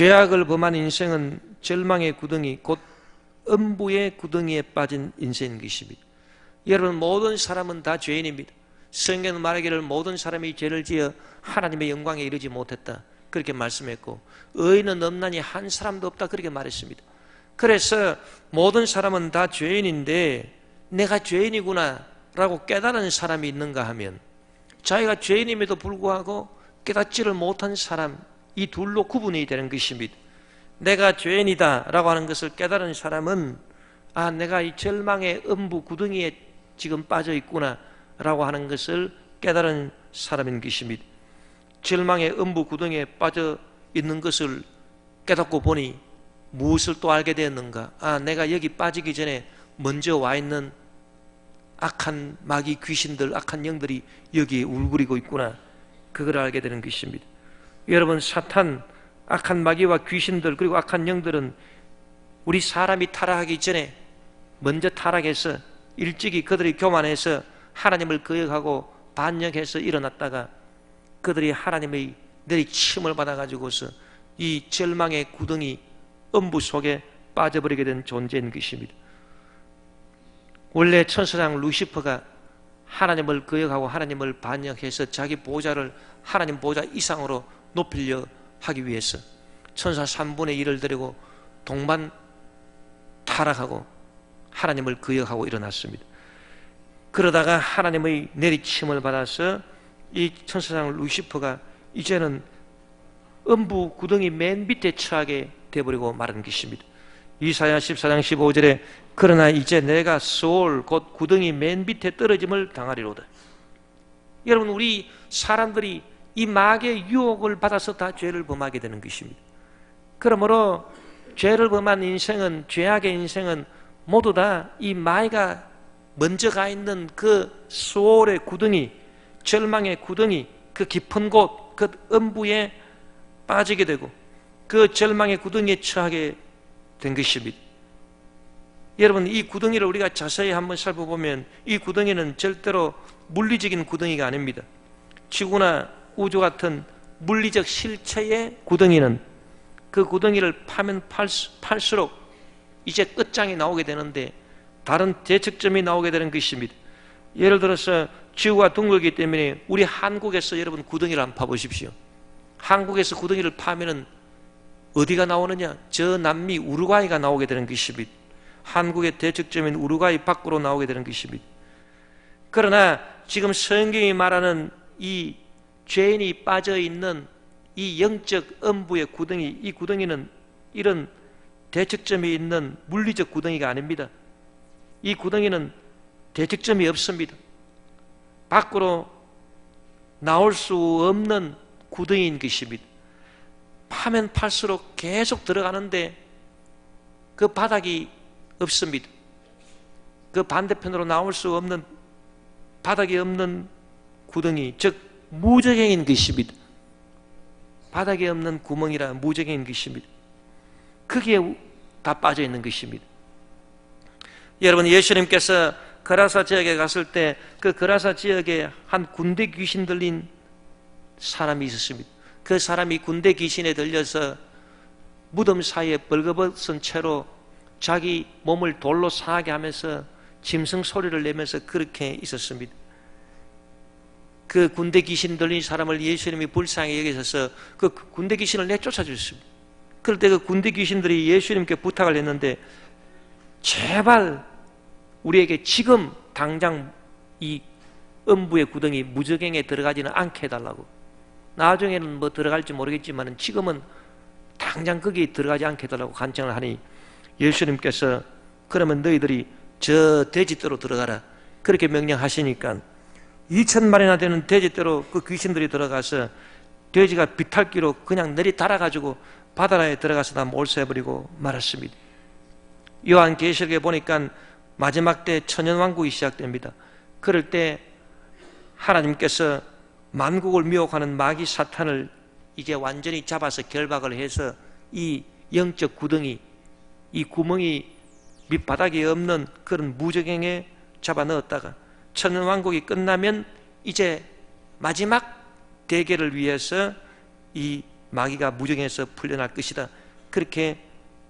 죄악을 범한 인생은 절망의 구덩이, 곧 음부의 구덩이에 빠진 인생인 것입니다. 여러분, 모든 사람은 다 죄인입니다. 성경은 말하기를 모든 사람이 죄를 지어 하나님의 영광에 이르지 못했다, 그렇게 말씀했고, 의인은 없나니 한 사람도 없다, 그렇게 말했습니다. 그래서 모든 사람은 다 죄인인데 내가 죄인이구나 라고 깨달은 사람이 있는가 하면, 자기가 죄인임에도 불구하고 깨닫지를 못한 사람, 이 둘로 구분이 되는 것입니다. 내가 죄인이다 라고 하는 것을 깨달은 사람은, 아, 내가 이 절망의 음부 구덩이에 지금 빠져 있구나 라고 하는 것을 깨달은 사람인 것입니다. 절망의 음부 구덩이에 빠져 있는 것을 깨닫고 보니 무엇을 또 알게 되었는가? 아, 내가 여기 빠지기 전에 먼저 와 있는 악한 마귀 귀신들, 악한 영들이 여기에 울부리고 있구나, 그걸 알게 되는 것입니다. 여러분, 사탄, 악한 마귀와 귀신들, 그리고 악한 영들은 우리 사람이 타락하기 전에 먼저 타락해서 일찍이 그들이 교만해서 하나님을 거역하고 반역해서 일어났다가 그들이 하나님의 내리침을 받아가지고서 이 절망의 구덩이 음부 속에 빠져버리게 된 존재인 것입니다. 원래 천사장 루시퍼가 하나님을 거역하고 하나님을 반역해서 자기 보좌를 하나님 보좌 이상으로 높이려 하기 위해서 천사 3분의 1을 데리고 동반 타락하고 하나님을 거역하고 일어났습니다. 그러다가 하나님의 내리침을 받아서 이 천사장 루시퍼가 이제는 음부 구덩이 맨 밑에 처하게 되어버리고 말한 것입니다. 이사야 14장 15절에 그러나 이제 내가 소올 곧 구덩이 맨 밑에 떨어짐을 당하리로다. 여러분, 우리 사람들이 이 마귀의 유혹을 받아서 다 죄를 범하게 되는 것입니다. 그러므로 죄를 범한 인생은, 죄악의 인생은 모두 다 이 마귀가 먼저 가 있는 그 소올의 구덩이, 절망의 구덩이, 그 깊은 곳, 그 음부에 빠지게 되고 그 절망의 구덩이에 처하게 된 것입니다. 여러분, 이 구덩이를 우리가 자세히 한번 살펴보면 이 구덩이는 절대로 물리적인 구덩이가 아닙니다. 지구나 우주 같은 물리적 실체의 구덩이는 그 구덩이를 파면 팔수록 이제 끝장이 나오게 되는데 다른 대척점이 나오게 되는 것입니다. 예를 들어서 지구가 둥글기 때문에 우리 한국에서 여러분 구덩이를 한번 파보십시오. 한국에서 구덩이를 파면은 어디가 나오느냐? 저 남미 우루과이가 나오게 되는 것입니다. 한국의 대척점인 우루과이 밖으로 나오게 되는 것입니다. 그러나 지금 성경이 말하는 이 죄인이 빠져있는 이 영적 음부의 구덩이, 이 구덩이는 이런 대척점이 있는 물리적 구덩이가 아닙니다. 이 구덩이는 대척점이 없습니다. 밖으로 나올 수 없는 구덩이인 것입니다. 파면 팔수록 계속 들어가는데 그 바닥이 없습니다. 그 반대편으로 나올 수 없는 바닥이 없는 구덩이, 즉 무저갱인 것입니다. 바닥이 없는 구멍이라 무저갱인 것입니다. 거기에 다 빠져 있는 것입니다. 여러분, 예수님께서 거라사 지역에 갔을 때 그 거라사 지역에 한 군대 귀신 들린 사람이 있었습니다. 그 사람이 군대 귀신에 들려서 무덤 사이에 벌거벗은 채로 자기 몸을 돌로 상하게 하면서 짐승 소리를 내면서 그렇게 있었습니다. 그 군대 귀신 들린 사람을 예수님이 불쌍히 여기셔서 그 군대 귀신을 내쫓아 주셨습니다. 그럴 때 그 군대 귀신들이 예수님께 부탁을 했는데, 제발 우리에게 지금 당장 이 음부의 구덩이 무저갱에 들어가지는 않게 해달라고. 나중에는 뭐 들어갈지 모르겠지만 지금은 당장 거기에 들어가지 않게 해달라고 간청을 하니 예수님께서 그러면 너희들이 저 돼지떼로 들어가라, 그렇게 명령하시니까 2,000마리나 되는 돼지떼로 그 귀신들이 들어가서 돼지가 비탈기로 그냥 내리 달아가지고 바다에 들어가서 다 몰수해버리고 말았습니다. 요한계시록에 보니까 마지막 때 천연왕국이 시작됩니다. 그럴 때 하나님께서 만국을 미혹하는 마귀 사탄을 이제 완전히 잡아서 결박을 해서 이 영적 구덩이, 이 구멍이 밑바닥이 없는 그런 무저갱에 잡아 넣었다가 천연왕국이 끝나면 이제 마지막 대계를 위해서 이 마귀가 무정에서 풀려날 것이다. 그렇게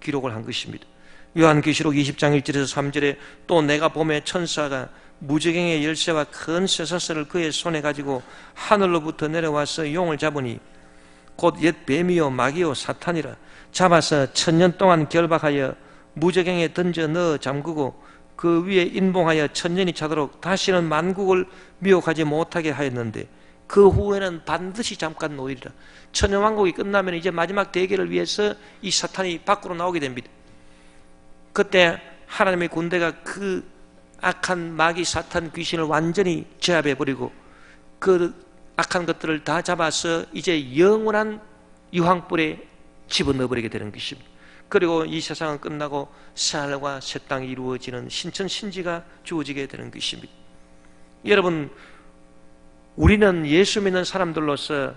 기록을 한 것입니다. 요한계시록 20장 1절에서 3절에 또 내가 보매 천사가 무저갱의 열쇠와 큰 쇠사슬을 그의 손에 가지고 하늘로부터 내려와서 용을 잡으니 곧 옛 뱀이요 마귀요 사탄이라 잡아서 1000년 동안 결박하여 무저갱에 던져 넣어 잠그고 그 위에 인봉하여 1000년이 차도록 다시는 만국을 미혹하지 못하게 하였는데 그 후에는 반드시 잠깐 놓이리라. 천년왕국이 끝나면 이제 마지막 대결을 위해서 이 사탄이 밖으로 나오게 됩니다. 그때 하나님의 군대가 그 악한 마귀 사탄 귀신을 완전히 제압해버리고 그 악한 것들을 다 잡아서 이제 영원한 유황불에 집어넣어버리게 되는 것입니다. 그리고 이 세상은 끝나고 새하늘과 새 땅이 이루어지는 신천신지가 주어지게 되는 것입니다. 여러분, 우리는 예수 믿는 사람들로서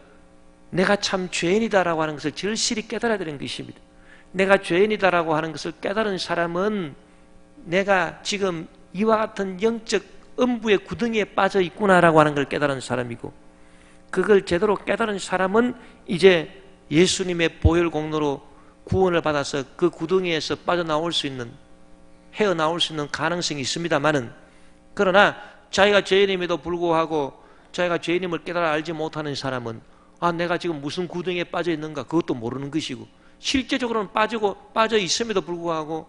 내가 참 죄인이다라고 하는 것을 절실히 깨달아야 되는 것입니다. 내가 죄인이다라고 하는 것을 깨달은 사람은 내가 지금 이와 같은 영적 음부의 구덩이에 빠져 있구나라고 하는 걸 깨달은 사람이고, 그걸 제대로 깨달은 사람은 이제 예수님의 보혈 공로로 구원을 받아서 그 구덩이에서 빠져나올 수 있는, 헤어나올 수 있는 가능성이 있습니다만은, 그러나 자기가 죄인임에도 불구하고 자기가 죄인임을 깨달아 알지 못하는 사람은 내가 지금 무슨 구덩이에 빠져 있는가 그것도 모르는 것이고, 실제적으로는 빠져 있음에도 불구하고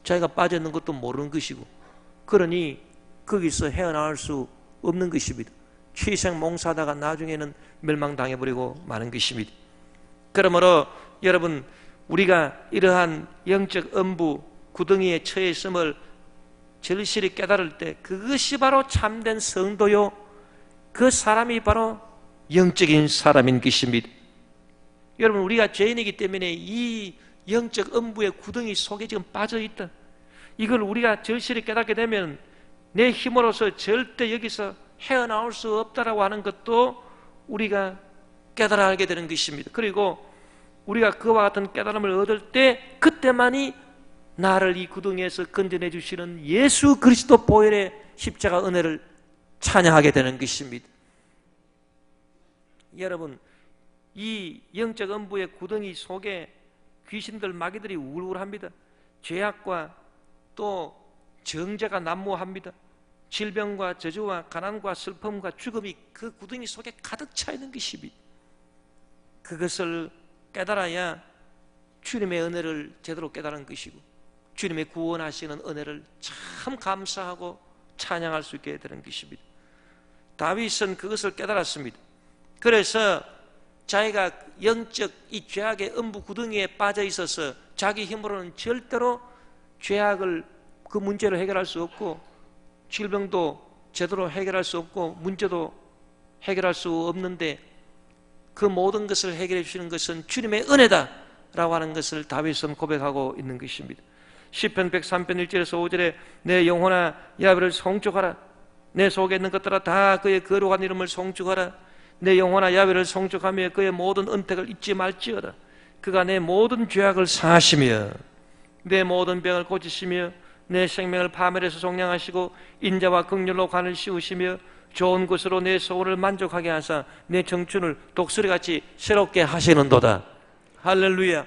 자기가 빠져 있는 것도 모르는 것이고, 그러니 거기서 헤어나올 수 없는 것입니다. 취생몽사하다가 나중에는 멸망당해버리고 마는 것입니다. 그러므로 여러분, 우리가 이러한 영적 음부 구덩이에 처해 있음을 절실히 깨달을 때 그것이 바로 참된 성도요, 그 사람이 바로 영적인 사람인 것입니다. 여러분, 우리가 죄인이기 때문에 이 영적 음부의 구덩이 속에 지금 빠져 있다. 이걸 우리가 절실히 깨닫게 되면 내 힘으로서 절대 여기서 헤어나올 수 없다라고 하는 것도 우리가 깨달아 알게 되는 것입니다. 그리고 우리가 그와 같은 깨달음을 얻을 때 그때만이 나를 이 구덩이에서 건져내 주시는 예수 그리스도 보혈의 십자가 은혜를 찬양하게 되는 것입니다. 여러분, 이 영적 음부의 구덩이 속에 귀신들 마귀들이 우울합니다. 죄악과 또 정죄가 난무합니다. 질병과 저주와 가난과 슬픔과 죽음이 그 구덩이 속에 가득 차 있는 것입니다. 그것을 깨달아야 주님의 은혜를 제대로 깨달은 것이고, 주님의 구원하시는 은혜를 참 감사하고 찬양할 수 있게 되는 것입니다. 다윗은 그것을 깨달았습니다. 그래서 자기가 영적 이 죄악의 음부 구덩이에 빠져 있어서 자기 힘으로는 절대로 죄악을, 그 문제를 해결할 수 없고, 질병도 제대로 해결할 수 없고, 문제도 해결할 수 없는데 그 모든 것을 해결해 주시는 것은 주님의 은혜다 라고 하는 것을 다윗은 고백하고 있는 것입니다. 시편 103편 1절에서 5절에 내 영혼아 야훼를 송축하라. 내 속에 있는 것들아 다 그의 거룩한 이름을 송축하라. 내 영혼아 야훼를 송축하며 그의 모든 은택을 잊지 말지어다. 그가 내 모든 죄악을 사하시며 내 모든 병을 고치시며 내 생명을 파멸해서 종량하시고 인자와 긍휼로 관을 씌우시며 좋은 것으로 내 소원을 만족하게 하사 내 청춘을 독수리같이 새롭게 하시는도다. 할렐루야.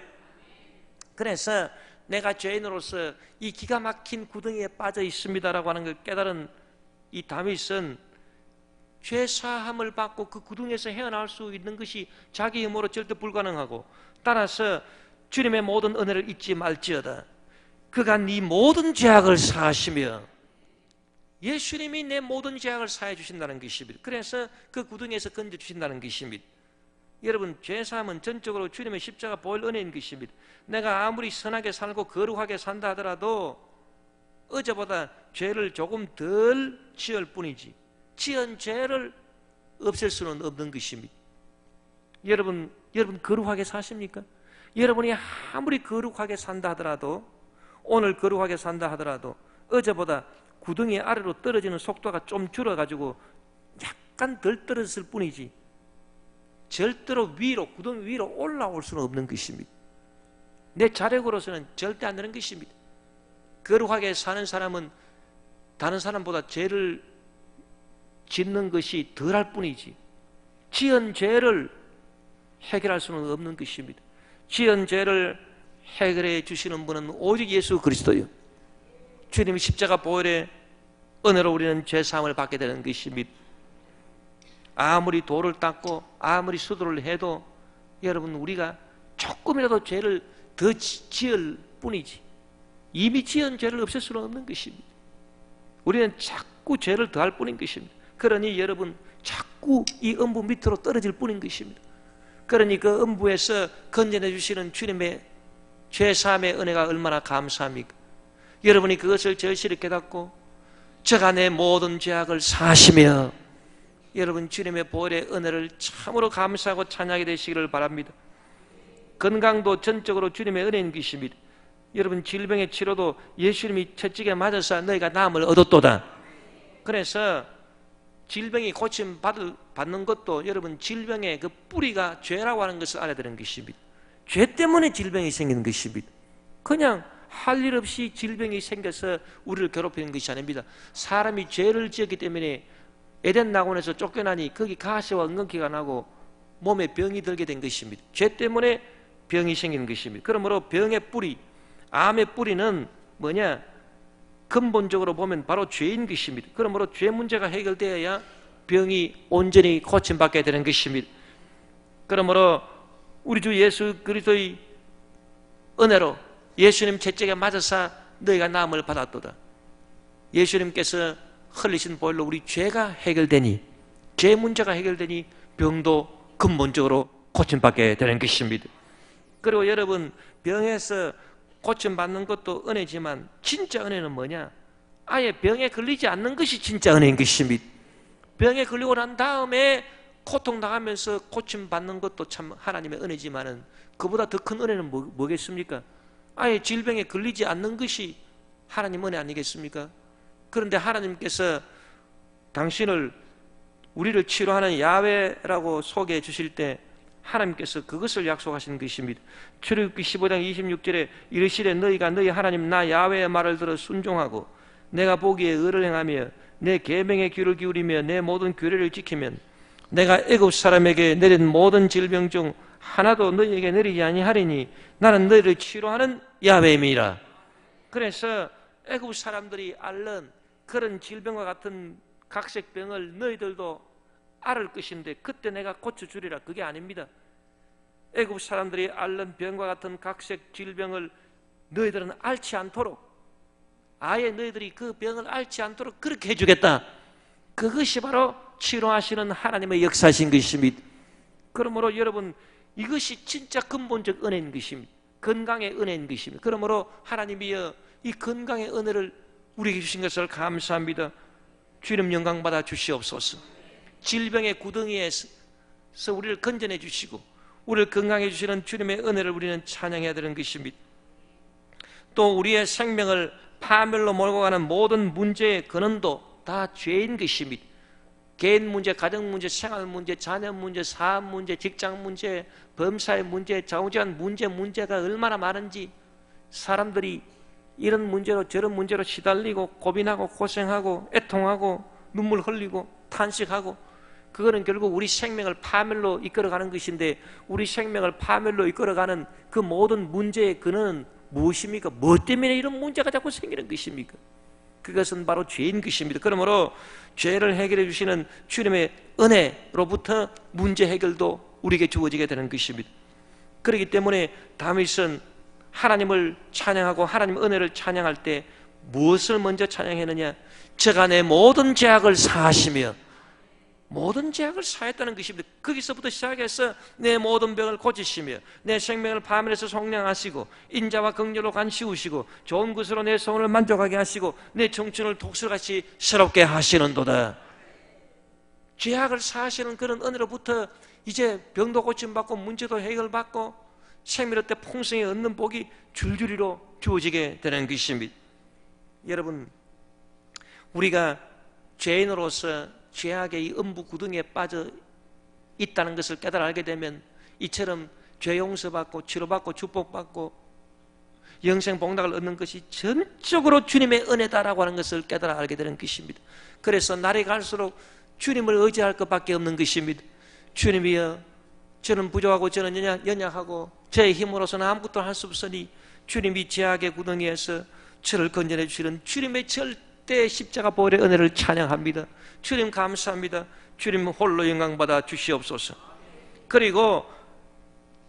그래서 내가 죄인으로서 이 기가 막힌 구덩이에 빠져 있습니다라고 하는 걸 깨달은 이 다윗은 죄사함을 받고 그 구덩이에서 헤어나올 수 있는 것이 자기 힘으로 절대 불가능하고, 따라서 주님의 모든 은혜를 잊지 말지어다. 그가 네 모든 죄악을 사하시며, 예수님이 내 모든 죄악을 사해 주신다는 것입니다. 그래서 그 구덩이에서 건져 주신다는 것입니다. 여러분, 죄사함은 전적으로 주님의 십자가 보혈 은혜인 것입니다. 내가 아무리 선하게 살고 거룩하게 산다 하더라도 어제보다 죄를 조금 덜 지을 뿐이지 지은 죄를 없앨 수는 없는 것입니다. 여러분 거룩하게 사십니까? 여러분이 아무리 거룩하게 산다 하더라도, 오늘 거룩하게 산다 하더라도 어제보다 구덩이 아래로 떨어지는 속도가 좀 줄어가지고 약간 덜 떨어졌을 뿐이지 절대로 위로, 구덩이 위로 올라올 수는 없는 것입니다. 내 자력으로서는 절대 안 되는 것입니다. 거룩하게 사는 사람은 다른 사람보다 죄를 짓는 것이 덜할 뿐이지 지은 죄를 해결할 수는 없는 것입니다. 지은 죄를 해결해 주시는 분은 오직 예수 그리스도요. 주님이 십자가 보혈의 은혜로 우리는 죄사함을 받게 되는 것입니다. 아무리 돌을 닦고 아무리 수도를 해도 여러분 우리가 조금이라도 죄를 더 지을 뿐이지 이미 지은 죄를 없앨 수는 없는 것입니다. 우리는 자꾸 죄를 더할 뿐인 것입니다. 그러니 여러분 자꾸 이 음부 밑으로 떨어질 뿐인 것입니다. 그러니 그 음부에서 건져내 주시는 주님의 죄사함의 은혜가 얼마나 감사합니까? 여러분이 그것을 절실히 깨닫고 저가 내 모든 죄악을 사하시며 여러분 주님의 보혈의 은혜를 참으로 감사하고 찬양하게 되시기를 바랍니다. 건강도 전적으로 주님의 은혜인 것입니다. 여러분 질병의 치료도 예수님이 채찍에 맞아서 너희가 나음을 얻었도다. 그래서 질병이 고침받는 것도 여러분 질병의 그 뿌리가 죄라고 하는 것을 알아야 되는 것입니다. 죄 때문에 질병이 생기는 것입니다. 그냥 할 일 없이 질병이 생겨서 우리를 괴롭히는 것이 아닙니다. 사람이 죄를 지었기 때문에 에덴 낙원에서 쫓겨나니 거기 가시와 엉겅퀴가 나고 몸에 병이 들게 된 것입니다. 죄 때문에 병이 생기는 것입니다. 그러므로 병의 뿌리, 암의 뿌리는 뭐냐? 근본적으로 보면 바로 죄인 것입니다. 그러므로 죄 문제가 해결되어야 병이 온전히 고침받게 되는 것입니다. 그러므로 우리 주 예수 그리스도의 은혜로 예수님 채찍에 맞아서 너희가 나음을 받았도다. 예수님께서 흘리신 보혈로 우리 죄가 해결되니 죄 문제가 해결되니 병도 근본적으로 고침받게 되는 것입니다. 그리고 여러분 병에서 고침받는 것도 은혜지만 진짜 은혜는 뭐냐? 아예 병에 걸리지 않는 것이 진짜 은혜인 것입니다. 병에 걸리고 난 다음에 고통당하면서 고침받는 것도 참 하나님의 은혜지만은 그보다 더 큰 은혜는 뭐겠습니까? 아예 질병에 걸리지 않는 것이 하나님 은혜 아니겠습니까? 그런데 하나님께서 당신을 우리를 치료하는 야훼라고 소개해 주실 때 하나님께서 그것을 약속하신 것입니다. 출애굽기 15장 26절에 이르시되 너희가 너희 하나님 나 야훼의 말을 들어 순종하고 내가 보기에 의를 행하며 내 계명에 귀를 기울이며 내 모든 규례를 지키면 내가 애굽 사람에게 내린 모든 질병 중 하나도 너희에게 내리지 아니하리니 나는 너희를 치료하는 야훼임이라. 그래서 애굽 사람들이 앓는 그런 질병과 같은 각색병을 너희들도 앓을 것인데 그때 내가 고쳐주리라. 그게 아닙니다. 애굽 사람들이 앓는 병과 같은 각색 질병을 너희들은 앓지 않도록 아예 너희들이 그 병을 앓지 않도록 그렇게 해주겠다. 그것이 바로 치료하시는 하나님의 역사신 것입니다. 그러므로 여러분 이것이 진짜 근본적 은혜인 것입니다. 건강의 은혜인 것입니다. 그러므로 하나님이여 이 건강의 은혜를 우리에게 주신 것을 감사합니다. 주님 영광 받아 주시옵소서. 질병의 구덩이에서 우리를 건져내 주시고 우리를 건강해 주시는 주님의 은혜를 우리는 찬양해야 되는 것입니다. 또 우리의 생명을 파멸로 몰고 가는 모든 문제의 근원도 다 죄인 것입니다. 개인 문제, 가정 문제, 생활 문제, 자녀 문제, 사업 문제, 직장 문제, 범사의 문제, 좌우지간 문제가 얼마나 많은지 사람들이 이런 문제로 저런 문제로 시달리고 고민하고 고생하고 애통하고 눈물 흘리고 탄식하고 그거는 결국 우리 생명을 파멸로 이끌어가는 것인데 우리 생명을 파멸로 이끌어가는 그 모든 문제의 근원은 무엇입니까? 뭐 때문에 이런 문제가 자꾸 생기는 것입니까? 그것은 바로 죄인 것입니다. 그러므로 죄를 해결해 주시는 주님의 은혜로부터 문제 해결도 우리에게 주어지게 되는 것입니다. 그렇기 때문에 다윗은 하나님을 찬양하고 하나님의 은혜를 찬양할 때 무엇을 먼저 찬양했느냐? 저가 내 모든 죄악을 사하시며 모든 죄악을 사했다는 것입니다. 거기서부터 시작해서 내 모든 병을 고치시며 내 생명을 파멸에서 속량하시고 인자와 긍휼로 간시우시고 좋은 것으로 내 소원을 만족하게 하시고 내 청춘을 독수같이 새롭게 하시는도다. 죄악을 사하시는 그런 은혜로부터 이제 병도 고침받고 문제도 해결받고 생미로 때 풍성히 얻는 복이 줄줄이로 주어지게 되는 것입니다. 여러분 우리가 죄인으로서 죄악의 이 음부 구덩이에 빠져 있다는 것을 깨달아 알게 되면 이처럼 죄 용서받고 치료받고 축복받고 영생 복락을 얻는 것이 전적으로 주님의 은혜다라고 하는 것을 깨달아 알게 되는 것입니다. 그래서 날이 갈수록 주님을 의지할 것밖에 없는 것입니다. 주님이여 저는 부족하고 저는 연약하고 저의 힘으로서는 아무것도 할 수 없으니 주님이 죄악의 구덩이에서 저를 건져내 주시는 주님의 절대 십자가 보혈의 은혜를 찬양합니다. 주님 감사합니다. 주님 홀로 영광받아 주시옵소서. 그리고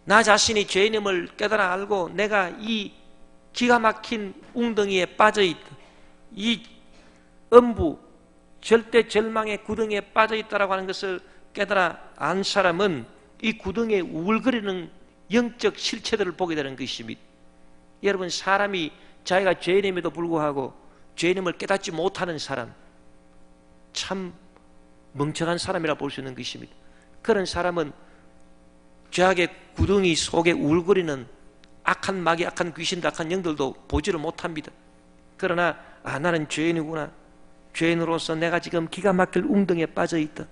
나 자신이 죄인임을 깨달아 알고 내가 이 기가 막힌 웅덩이에 빠져있다, 이 음부 절대 절망의 구덩이에 빠져있다라고 하는 것을 깨달아 안 사람은 이 구덩이에 우울거리는 영적 실체들을 보게 되는 것입니다. 여러분, 사람이 자기가 죄인임에도 불구하고 죄인임을 깨닫지 못하는 사람, 참 멍청한 사람이라 볼 수 있는 것입니다. 그런 사람은 죄악의 구덩이 속에 우울거리는 악한 마귀, 악한 귀신들, 악한 영들도 보지를 못합니다. 그러나 나는 죄인이구나, 죄인으로서 내가 지금 기가 막힐 웅덩이에 빠져있다,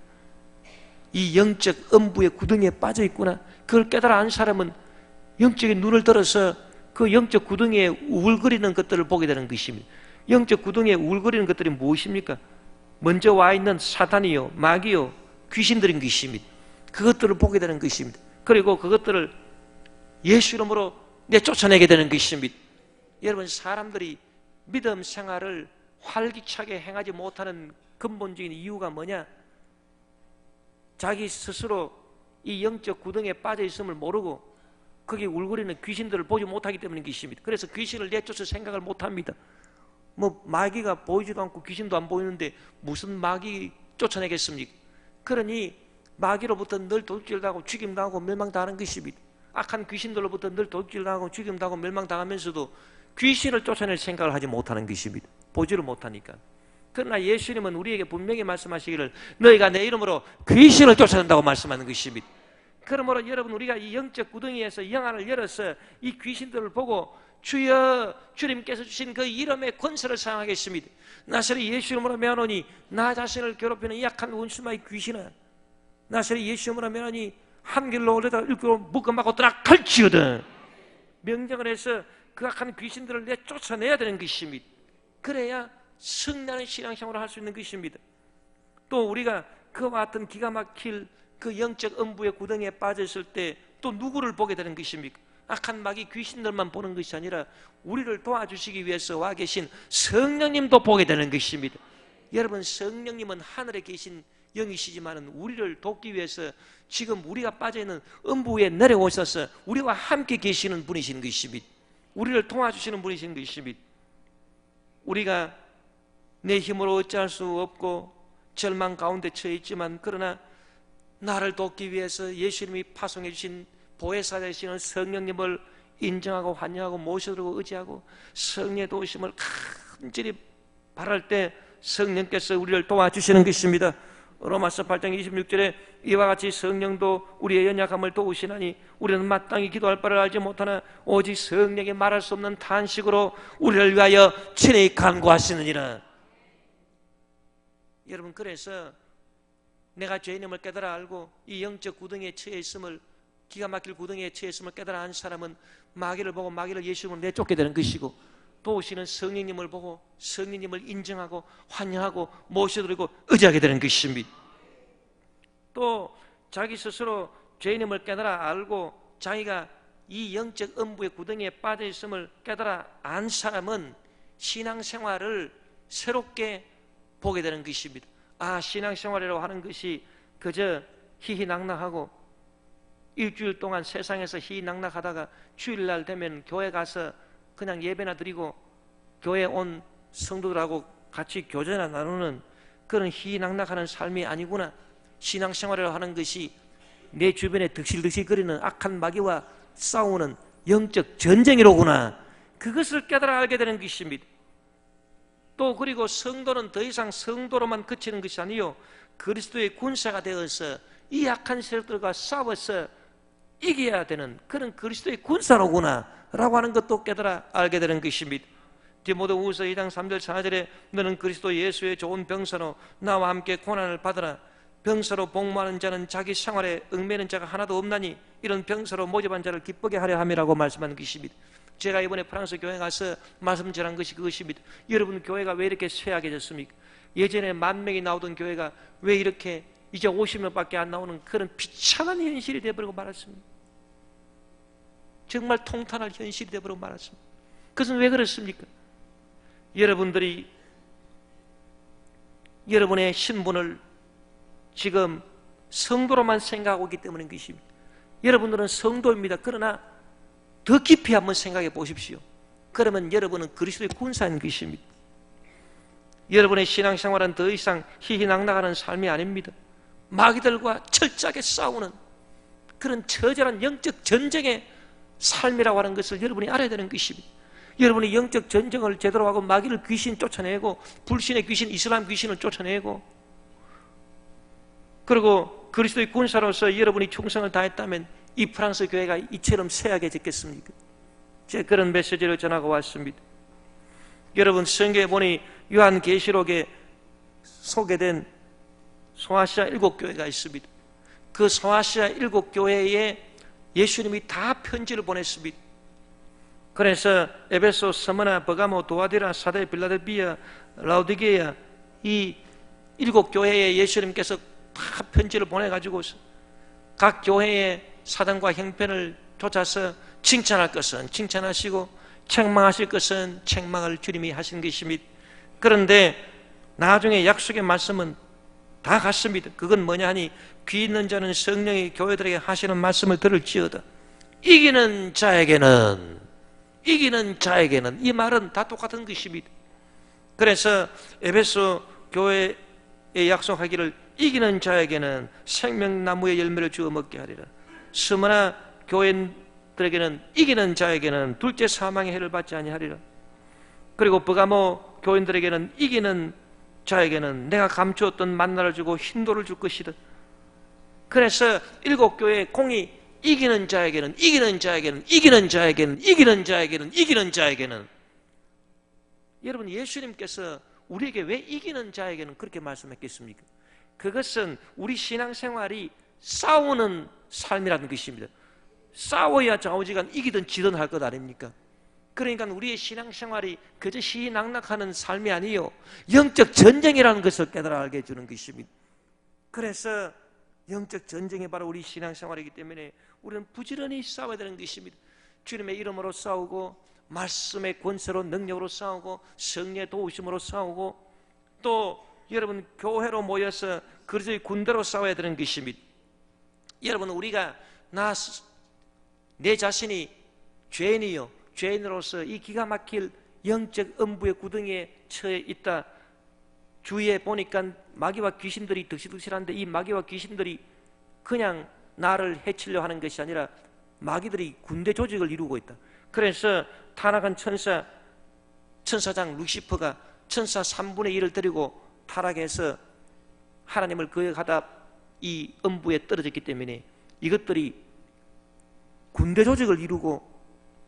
이 영적 음부의 구덩이에 빠져있구나, 그걸 깨달아 안 사람은 영적인 눈을 들어서 그 영적 구덩이에 우울거리는 것들을 보게 되는 것입니다. 영적 구덩이에 우울거리는 것들이 무엇입니까? 먼저 와 있는 사탄이요, 마귀요, 귀신들인 것입니다. 그것들을 보게 되는 것입니다. 그리고 그것들을 예수 이름으로 내쫓아내게 되는 것입니다. 여러분, 사람들이 믿음 생활을 활기차게 행하지 못하는 근본적인 이유가 뭐냐? 자기 스스로 이 영적 구덩이에 빠져 있음을 모르고 거기에 울거리는 귀신들을 보지 못하기 때문인 것입니다. 그래서 귀신을 내쫓을 생각을 못합니다. 마귀가 보이지도 않고 귀신도 안 보이는데 무슨 마귀 쫓아내겠습니까? 그러니 마귀로부터 늘 도둑질당하고 죽임당하고 멸망당하는 것입니다. 악한 귀신들로부터 늘 도둑질당하고 죽임당하고 멸망당하면서도 귀신을 쫓아낼 생각을 하지 못하는 것입니다. 보지를 못하니까. 그러나 예수님은 우리에게 분명히 말씀하시기를 너희가 내 이름으로 귀신을 쫓아낸다고 말씀하는 것입니다. 그러므로 여러분, 우리가 이 영적 구덩이에서 영안을 열어서 이 귀신들을 보고 주여, 주님께서 주신 그 이름의 권세를 사용하겠습니다. 나사렛 예수 이름으로 명하노니 나 자신을 괴롭히는 이 악한 원수마의 귀신아, 나사렛 예수 이름으로 명하니 한 길로 올려다 일교로 묶어막고 떠나 갈지어다. 명령을 해서 그 악한 귀신들을 내쫓아내야 되는 것입니다. 그래야 승리하는 신앙생활을 할 수 있는 것입니다. 또 우리가 그와 같은 기가 막힐 그 영적 음부의 구덩이에 빠졌을 때 또 누구를 보게 되는 것입니까? 악한 마귀 귀신들만 보는 것이 아니라 우리를 도와주시기 위해서 와 계신 성령님도 보게 되는 것입니다. 여러분, 성령님은 하늘에 계신 영이시지만 우리를 돕기 위해서 지금 우리가 빠져있는 음부에 내려오셔서 우리와 함께 계시는 분이신 것입니다. 우리를 도와주시는 분이신 것입니다. 우리가 내 힘으로 어찌할 수 없고 절망 가운데 처해 있지만, 그러나 나를 돕기 위해서 예수님이 파송해 주신 보혜사되시는 성령님을 인정하고 환영하고 모셔두고 의지하고 성령의 도우심을 간절히 바랄 때 성령께서 우리를 도와주시는 것입니다. 로마서 8장 26절에 이와 같이 성령도 우리의 연약함을 도우시나니 우리는 마땅히 기도할 바를 알지 못하나 오직 성령이 말할 수 없는 탄식으로 우리를 위하여 친히 간구하시느니라. 여러분, 그래서 내가 죄인임을 깨달아 알고 이 영적 구덩이에 처해 있음을, 기가 막힐 구덩이에 처해 있음을 깨달아 안 사람은 마귀를 보고 마귀를 예수님으로 내쫓게 되는 것이고, 도우시는 성령님을 보고 성령님을 인정하고 환영하고 모셔드리고 의지하게 되는 것입니다. 또 자기 스스로 죄인임을 깨달아 알고 자기가 이 영적 음부의 구덩이에 빠져 있음을 깨달아 안 사람은 신앙생활을 새롭게 보게 되는 것입니다. 신앙생활이라고 하는 것이 그저 희희낙낙하고 일주일 동안 세상에서 희희낙낙하다가 주일날 되면 교회 가서 그냥 예배나 드리고 교회에 온 성도들하고 같이 교제나 나누는 그런 희희낙낙하는 삶이 아니구나. 신앙생활이라고 하는 것이 내 주변에 득실득실거리는 악한 마귀와 싸우는 영적 전쟁이로구나. 그것을 깨달아 알게 되는 것입니다. 또 그리고 성도는 더 이상 성도로만 그치는 것이 아니요, 그리스도의 군사가 되어서 이 악한 세력들과 싸워서 이겨야 되는 그런 그리스도의 군사로구나 라고 하는 것도 깨달아 알게 되는 것입니다. 디모데후서 2장 3절 4절에 너는 그리스도 예수의 좋은 병사로 나와 함께 고난을 받으라. 병사로 복무하는 자는 자기 생활에 얽매는 자가 하나도 없나니 이런 병사로 모집한 자를 기쁘게 하려 함이라고 말씀하는 것입니다. 제가 이번에 프랑스 교회 가서 말씀 전한 것이 그것입니다. 여러분, 교회가 왜 이렇게 쇠약해졌습니까? 예전에 10,000명이 나오던 교회가 왜 이렇게 이제 50명밖에 안 나오는 그런 비참한 현실이 되어버리고 말았습니다. 정말 통탄할 현실이 되어버리고 말았습니다. 그것은 왜 그렇습니까? 여러분들이 여러분의 신분을 지금 성도로만 생각하고 있기 때문인 것입니다. 여러분들은 성도입니다. 그러나 더 깊이 한번 생각해 보십시오. 그러면 여러분은 그리스도의 군사인 것입니다. 여러분의 신앙생활은 더 이상 희희낙낙하는 삶이 아닙니다. 마귀들과 철저하게 싸우는 그런 처절한 영적 전쟁의 삶이라고 하는 것을 여러분이 알아야 되는 것입니다. 여러분이 영적 전쟁을 제대로 하고 마귀를 귀신 쫓아내고 불신의 귀신, 이슬람 귀신을 쫓아내고 그리고 그리스도의 군사로서 여러분이 충성을 다했다면 이 프랑스 교회가 이처럼 쇠약해졌겠습니까? 제가 그런 메시지를 전하고 왔습니다. 여러분 성경에 보니 요한계시록에 소개된 소아시아 7교회가 있습니다. 그 소아시아 7교회에 예수님이 다 편지를 보냈습니다. 그래서 에베소, 스무나, 버가모, 도아디라, 사데, 빌라델비아, 라오디게아 이 7교회에 예수님께서 다 편지를 보내가지고 각 교회의 사단과 형편을 쫓아서 칭찬할 것은 칭찬하시고 책망하실 것은 책망을 주님이 하신 것입니다. 그런데 나중에 약속의 말씀은 다 같습니다. 그건 뭐냐 하니 귀 있는 자는 성령이 교회들에게 하시는 말씀을 들을지어다. 이기는 자에게는 이 말은 다 똑같은 것입니다. 그래서 에베소 교회에 약속하기를 이기는 자에게는 생명나무의 열매를 주어 먹게 하리라. 스무나 교인들에게는 이기는 자에게는 둘째 사망의 해를 받지 아니하리라. 그리고 버가모 교인들에게는 이기는 자에게는 내가 감추었던 만나를 주고 흰돌을 줄 것이다. 그래서 7교회의 공이 이기는 자에게는 여러분 예수님께서 우리에게 왜 이기는 자에게는 그렇게 말씀했겠습니까? 그것은 우리 신앙생활이 싸우는 삶이라는 것입니다. 싸워야 좌우지간 이기든 지든 할 것 아닙니까? 그러니까 우리의 신앙생활이 그저 희희낙낙하는 삶이 아니요 영적 전쟁이라는 것을 깨달아 알게 해주는 것입니다. 그래서 영적 전쟁이 바로 우리 신앙생활이기 때문에 우리는 부지런히 싸워야 되는 것입니다. 주님의 이름으로 싸우고 말씀의 권세로 능력으로 싸우고 성령의 도우심으로 싸우고 또 여러분 교회로 모여서 그리스도의 군대로 싸워야 되는 것입니다. 여러분 우리가 내 자신이 죄인이요 죄인으로서 이 기가 막힐 영적 음부의 구덩이에 처해 있다. 주위에 보니까 마귀와 귀신들이 득실득실한데 이 마귀와 귀신들이 그냥 나를 해치려 하는 것이 아니라 마귀들이 군대 조직을 이루고 있다. 그래서 타락한 천사장 루시퍼가 천사 3분의 1을 데리고 타락해서 하나님을 거역하다 이 음부에 떨어졌기 때문에 이것들이 군대 조직을 이루고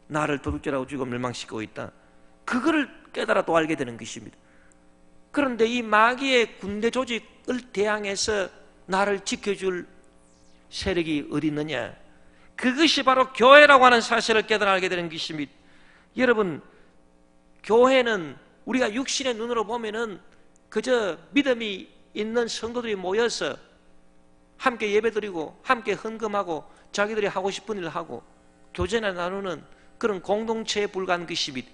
나를 도둑질하고 죽어 멸망시키고 있다. 그거를 깨달아 또 알게 되는 것입니다. 그런데 이 마귀의 군대 조직을 대항해서 나를 지켜줄 세력이 어디 있느냐? 그것이 바로 교회라고 하는 사실을 깨달아 알게 되는 것입니다. 여러분 교회는 우리가 육신의 눈으로 보면은 그저 믿음이 있는 성도들이 모여서 함께 예배드리고 함께 헌금하고 자기들이 하고 싶은 일을 하고 교제나 나누는 그런 공동체에 불과한 것입니다.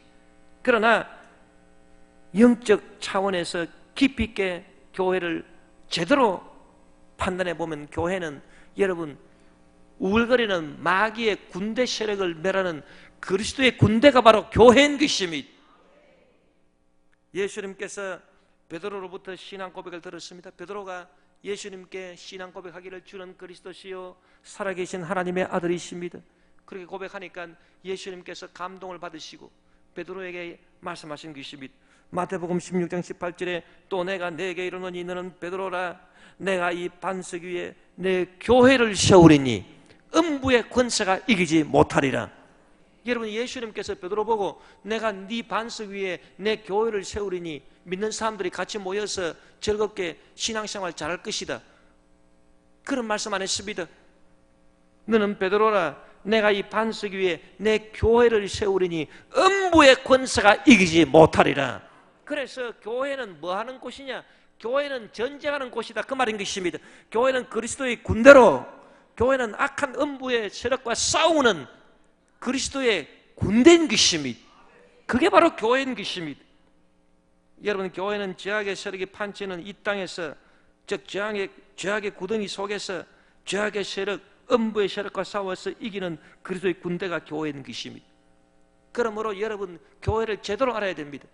그러나 영적 차원에서 깊이 있게 교회를 제대로 판단해 보면 교회는 여러분 우글거리는 마귀의 군대 세력을 멸하는 그리스도의 군대가 바로 교회인 것입니다. 예수님께서 베드로로부터 신앙 고백을 들었습니다. 베드로가 예수님께 신앙 고백하기를 주는 그리스도시요 살아계신 하나님의 아들이십니다. 그렇게 고백하니까 예수님께서 감동을 받으시고 베드로에게 말씀하신 것입니다. 마태복음 16장 18절에 또 내가 네게 이르노니 너는 베드로라 내가 이 반석 위에 내 교회를 세우리니 음부의 권세가 이기지 못하리라. 여러분 예수님께서 베드로 보고 내가 네 반석 위에 내 교회를 세우리니 믿는 사람들이 같이 모여서 즐겁게 신앙생활 잘할 것이다. 그런 말씀 안 했습니다. 너는 베드로라 내가 이 반석 위에 내 교회를 세우리니 음부의 권세가 이기지 못하리라. 그래서 교회는 뭐 하는 곳이냐? 교회는 전쟁하는 곳이다, 그 말인 것입니다. 교회는 그리스도의 군대로, 교회는 악한 음부의 세력과 싸우는 그리스도의 군대인 것입니다. 그게 바로 교회인 것입니다. 여러분, 교회는 죄악의 세력이 판치는 이 땅에서, 즉 죄악의 구덩이 속에서 죄악의 세력, 음부의 세력과 싸워서 이기는 그리스도의 군대가 교회인 것입니다. 그러므로 여러분, 교회를 제대로 알아야 됩니다.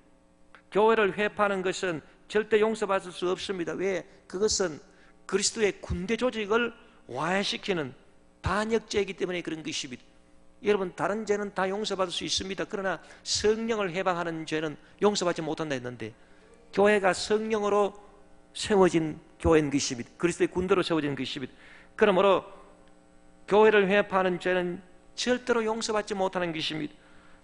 교회를 회파하는 것은 절대 용서받을 수 없습니다. 왜? 그것은 그리스도의 군대 조직을 와해시키는 반역죄이기 때문에 그런 것입니다. 여러분, 다른 죄는 다 용서받을 수 있습니다. 그러나 성령을 해방하는 죄는 용서받지 못한다 했는데, 교회가 성령으로 세워진 교회인 것입니다. 그리스도의 군대로 세워진 것입니다. 그러므로 교회를 회파하는 죄는 절대로 용서받지 못하는 것입니다.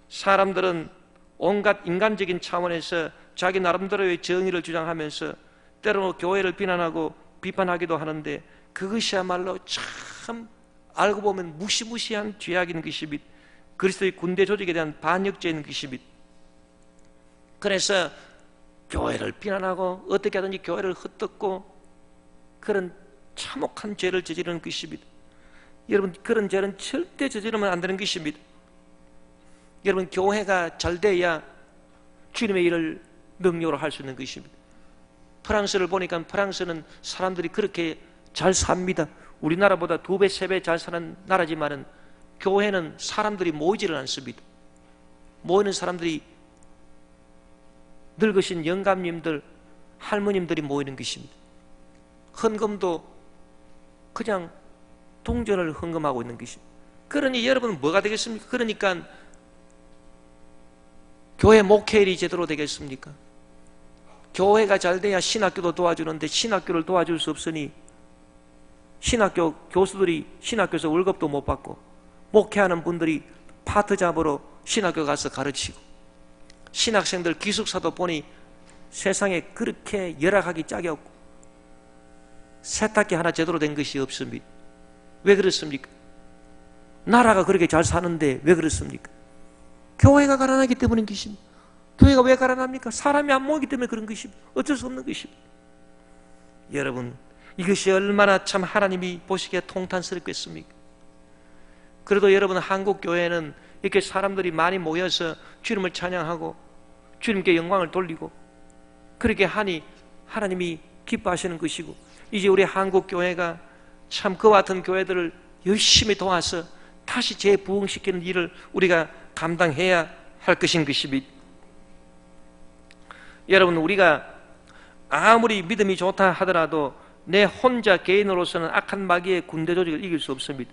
사람들은 온갖 인간적인 차원에서 자기 나름대로의 정의를 주장하면서 때로 교회를 비난하고 비판하기도 하는데, 그것이야말로 참 알고 보면 무시무시한 죄악인 것입니다. 그리스도의 군대 조직에 대한 반역죄인 것입니다. 그래서 교회를 비난하고 어떻게 하든지 교회를 헛듣고 그런 참혹한 죄를 저지르는 것입니다. 여러분, 그런 죄는 절대 저지르면 안 되는 것입니다. 여러분, 교회가 잘 돼야 주님의 일을 능력으로 할 수 있는 것입니다. 프랑스를 보니까 프랑스는 사람들이 그렇게 잘 삽니다. 우리나라보다 2배, 3배 잘 사는 나라지만은 교회는 사람들이 모이지를 않습니다. 모이는 사람들이 늙으신 영감님들, 할머님들이 모이는 것입니다. 헌금도 그냥 동전을 헌금하고 있는 것입니다. 그러니 여러분은 뭐가 되겠습니까? 그러니까 교회 목회일이 제대로 되겠습니까? 교회가 잘 돼야 신학교도 도와주는데 신학교를 도와줄 수 없으니 신학교 교수들이 신학교에서 월급도 못 받고, 목회하는 분들이 파트 잡으러 신학교 가서 가르치고, 신학생들 기숙사도 보니 세상에 그렇게 열악하기 짝이 없고 세탁기 하나 제대로 된 것이 없습니다. 왜 그렇습니까? 나라가 그렇게 잘 사는데 왜 그렇습니까? 교회가 가난하기 때문인 것입니다. 교회가 왜 가난합니까? 사람이 안 모이기 때문에 그런 것입니다. 어쩔 수 없는 것입니다. 여러분, 이것이 얼마나 참 하나님이 보시기에 통탄스럽겠습니까? 그래도 여러분, 한국 교회는 이렇게 사람들이 많이 모여서 주님을 찬양하고 주님께 영광을 돌리고 그렇게 하니 하나님이 기뻐하시는 것이고, 이제 우리 한국 교회가 참 그와 같은 교회들을 열심히 도와서 다시 재부흥시키는 일을 우리가 감당해야 할 것인 것입니다. 여러분, 우리가 아무리 믿음이 좋다 하더라도 내 혼자 개인으로서는 악한 마귀의 군대 조직을 이길 수 없습니다.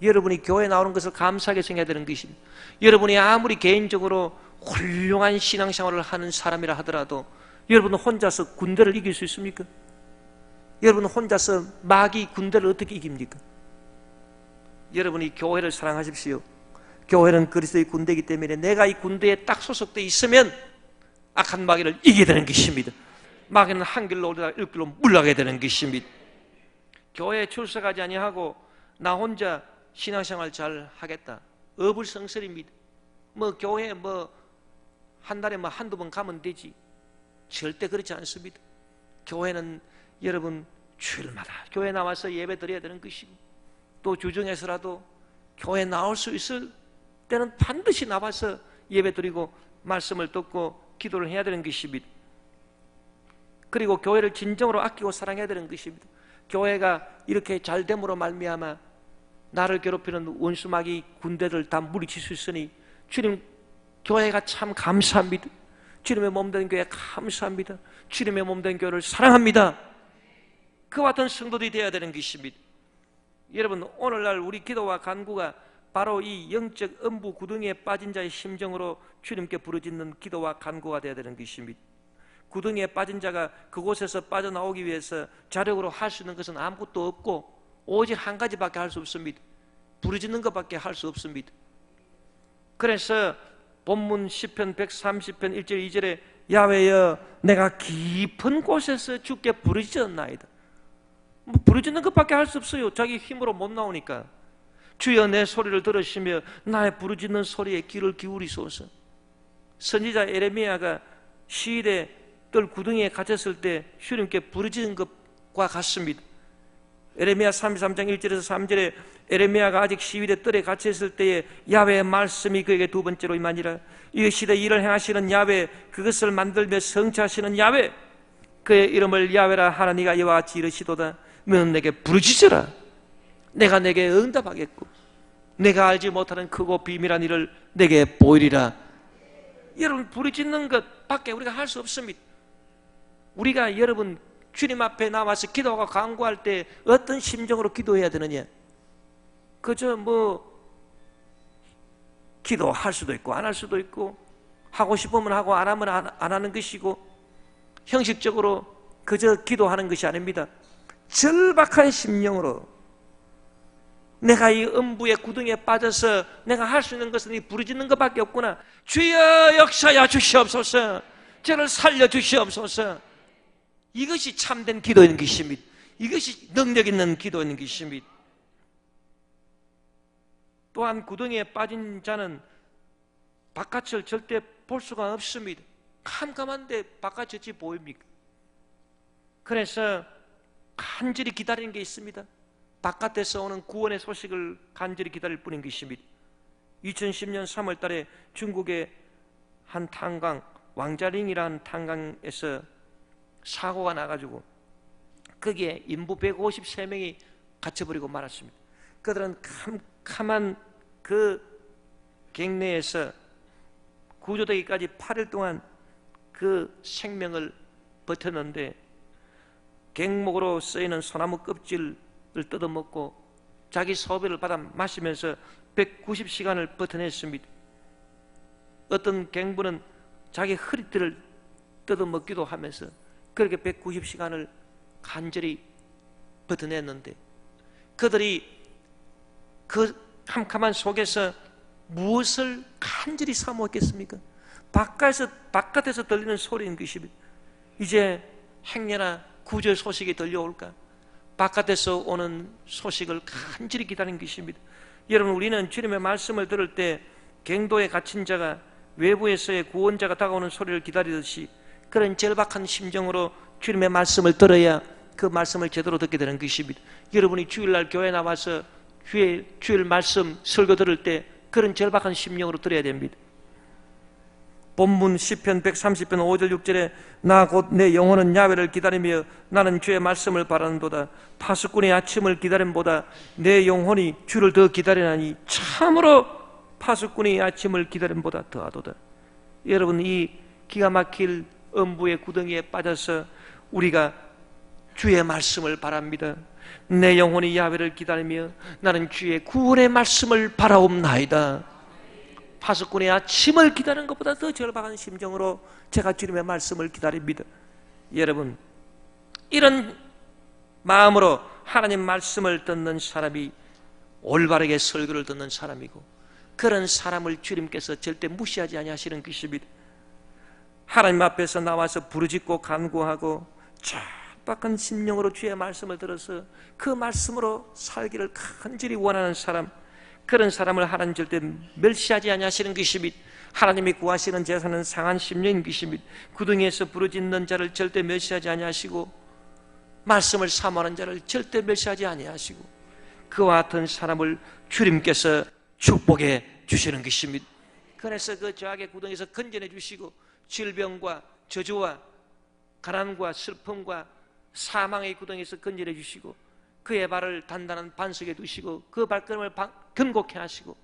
여러분이 교회에 나오는 것을 감사하게 생각해야 되는 것입니다. 여러분이 아무리 개인적으로 훌륭한 신앙생활을 하는 사람이라 하더라도 여러분은 혼자서 군대를 이길 수 있습니까? 여러분은 혼자서 마귀 군대를 어떻게 이깁니까? 여러분이 교회를 사랑하십시오. 교회는 그리스도의 군대이기 때문에 내가 이 군대에 딱 소속되어 있으면 악한 마귀를 이기게 되는 것입니다. 마귀는 한 길로 오르다가 일길로 물러가게 되는 것입니다. 교회에 출석하지 아니하고 나 혼자 신앙생활 잘 하겠다, 어불성설입니다. 교회에 한 달에 한두 번 가면 되지. 절대 그렇지 않습니다. 교회는 여러분 주일마다 교회 나와서 예배 드려야 되는 것이고, 또 주중에서라도 교회 나올 수 있을 때는 반드시 나와서 예배 드리고 말씀을 듣고 기도를 해야 되는 것입니다. 그리고 교회를 진정으로 아끼고 사랑해야 되는 것입니다. 교회가 이렇게 잘됨으로 말미암아 나를 괴롭히는 원수마귀 군대들 다 물리칠 수 있으니 주님, 교회가 참 감사합니다. 주님의 몸된 교회 감사합니다. 주님의 몸된 교회를 사랑합니다. 그와 같은 성도들이 되어야 되는 것입니다. 여러분, 오늘날 우리 기도와 간구가 바로 이 영적 음부 구덩이에 빠진 자의 심정으로 주님께 부르짖는 기도와 간구가 되어야 되는 것입니다. 구덩이에 빠진 자가 그곳에서 빠져나오기 위해서 자력으로 할 수 있는 것은 아무것도 없고 오직 한 가지밖에 할 수 없습니다. 부르짖는 것밖에 할 수 없습니다. 그래서 본문 시편 130편 1절 2절에 야훼여 내가 깊은 곳에서 주께 부르짖었나이다. 부르짖는 것밖에 할 수 없어요. 자기 힘으로 못 나오니까. 주여 내 소리를 들으시며 나의 부르짖는 소리에 귀를 기울이소서. 선지자 에레미야가 시일에 뜰 구덩이에 갇혔을 때 주님께 부르짖은 것과 같습니다. 에레미야 33장 1절에서 3절에 에레미야가 아직 시위대 뜰에 갇혀있을 때에 야훼의 말씀이 그에게 두 번째로 임하니라. 이 시대 일을 행하시는 야훼, 그것을 만들며 성취하시는 야훼, 그의 이름을 야훼라 하나니가 이와 같이 이르시도다. 너는 내게 부르짖으라. 내가 내게 응답하겠고 내가 알지 못하는 크고 비밀한 일을 내게 보이리라. 여러분, 부르짖는 것 밖에 우리가 할 수 없습니다. 우리가 여러분 주님 앞에 나와서 기도하고 간구할 때 어떤 심정으로 기도해야 되느냐? 그저 기도할 수도 있고 안 할 수도 있고, 하고 싶으면 하고 안 하면 안 하는 것이고, 형식적으로 그저 기도하는 것이 아닙니다. 절박한 심령으로, 내가 이 음부의 구덩이에 빠져서 내가 할 수 있는 것은 이 부르짖는 것밖에 없구나. 주여 역사하여 주시옵소서. 저를 살려주시옵소서. 이것이 참된 기도인 것입니다. 이것이 능력 있는 기도인 것입니다. 또한 구덩이에 빠진 자는 바깥을 절대 볼 수가 없습니다. 캄캄한데 바깥이 어찌 보입니까? 그래서 간절히 기다리는 게 있습니다. 바깥에서 오는 구원의 소식을 간절히 기다릴 뿐인 것입니다. 2010년 3월 달에 중국의 한 탄광, 왕자링이라는 탄광에서 사고가 나가지고 거기에 인부 153명이 갇혀버리고 말았습니다. 그들은 캄캄한 그 갱내에서 구조되기까지 8일 동안 그 생명을 버텼는데, 갱목으로 쓰이는 소나무 껍질을 뜯어먹고 자기 소변을 받아 마시면서 190시간을 버텨냈습니다. 어떤 갱부는 자기 허리띠를 뜯어먹기도 하면서 그렇게 190시간을 간절히 버텨냈는데, 그들이 그 캄캄한 속에서 무엇을 간절히 사모했겠습니까? 바깥에서 들리는 소리인 것입니다. 이제 행여나 구조 소식이 들려올까? 바깥에서 오는 소식을 간절히 기다린 것입니다. 여러분, 우리는 주님의 말씀을 들을 때 갱도에 갇힌 자가 외부에서의 구원자가 다가오는 소리를 기다리듯이 그런 절박한 심정으로 주님의 말씀을 들어야 그 말씀을 제대로 듣게 되는 것입니다. 여러분이 주일날 교회 나와서 주일 말씀 설교 들을 때 그런 절박한 심령으로 들어야 됩니다. 본문 시편 130편 5절 6절에 나 곧 내 영혼은 야훼를 기다리며 나는 주의 말씀을 바라는도다. 파수꾼의 아침을 기다림보다 내 영혼이 주를 더 기다리나니 참으로 파수꾼의 아침을 기다림보다 더하도다. 여러분, 이 기가 막힐 음부의 구덩이에 빠져서 우리가 주의 말씀을 바랍니다. 내 영혼이 야훼를 기다리며 나는 주의 구원의 말씀을 바라옵나이다. 파수꾼의 아침을 기다리는 것보다 더 절박한 심정으로 제가 주님의 말씀을 기다립니다. 여러분, 이런 마음으로 하나님 말씀을 듣는 사람이 올바르게 설교를 듣는 사람이고, 그런 사람을 주님께서 절대 무시하지 아니하시는 것입니다. 하나님 앞에서 나와서 부르짖고 간구하고 절박한 심령으로 주의 말씀을 들어서 그 말씀으로 살기를 간절히 원하는 사람, 그런 사람을 하나님 절대 멸시하지 아니하시는 것입니다. 하나님이 구하시는 제사는 상한 심령인 것입니다. 구덩이에서 부르짖는 자를 절대 멸시하지 아니하시고 말씀을 사모하는 자를 절대 멸시하지 아니하시고 그와 같은 사람을 주님께서 축복해 주시는 것입니다. 그래서 그 죄악의 구덩이에서 건져내 주시고 질병과 저주와 가난과 슬픔과 사망의 구덩이에서 건져내 주시고 그의 발을 단단한 반석에 두시고 그 발걸음을 견고케 하시고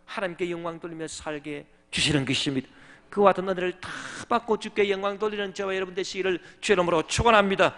하나님께 영광 돌리며 살게 주시는 것입니다. 그와 같은 은혜를 다 받고 주께 영광 돌리는 저와 여러분 되시기를 주의 이름으로 축원합니다.